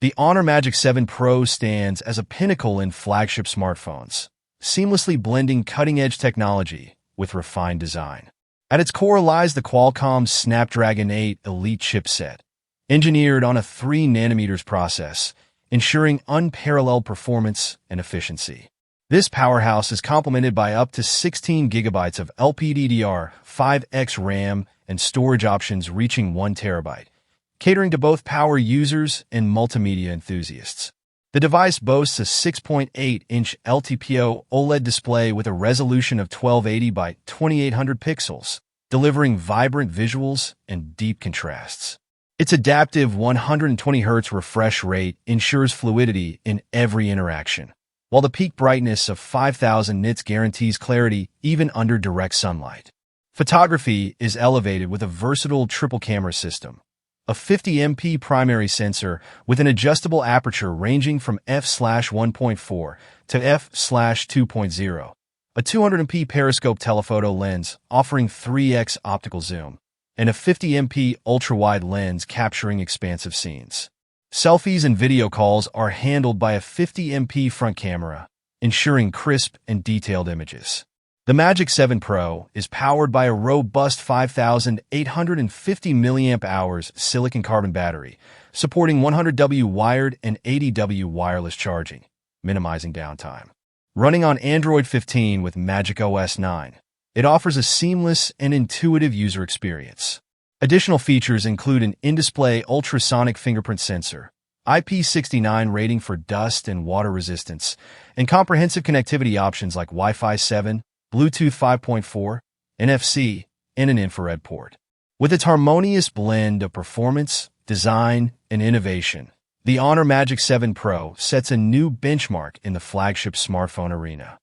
The Honor Magic 7 Pro stands as a pinnacle in flagship smartphones, seamlessly blending cutting-edge technology with refined design. At its core lies the Qualcomm Snapdragon 8 Elite chipset, engineered on a 3nm process, ensuring unparalleled performance and efficiency. This powerhouse is complemented by up to 16 GB of LPDDR5X RAM and storage options reaching 1 TB, catering to both power users and multimedia enthusiasts. The device boasts a 6.8-inch LTPO OLED display with a resolution of 1280 by 2800 pixels, delivering vibrant visuals and deep contrasts. Its adaptive 120 Hz refresh rate ensures fluidity in every interaction, while the peak brightness of 5000 nits guarantees clarity even under direct sunlight. Photography is elevated with a versatile triple-camera system, a 50MP primary sensor with an adjustable aperture ranging from f/1.4 to f/2.0, a 200MP periscope telephoto lens offering 3x optical zoom, and a 50MP ultra-wide lens capturing expansive scenes. Selfies and video calls are handled by a 50MP front camera, ensuring crisp and detailed images. The Magic 7 Pro is powered by a robust 5,850 mAh silicon carbon battery, supporting 100W wired and 80W wireless charging, minimizing downtime. Running on Android 15 with Magic OS 9, it offers a seamless and intuitive user experience. Additional features include an in-display ultrasonic fingerprint sensor, IP69 rating for dust and water resistance, and comprehensive connectivity options like Wi-Fi 7, Bluetooth 5.4, NFC, and an infrared port. With its harmonious blend of performance, design, and innovation, the Honor Magic 7 Pro sets a new benchmark in the flagship smartphone arena.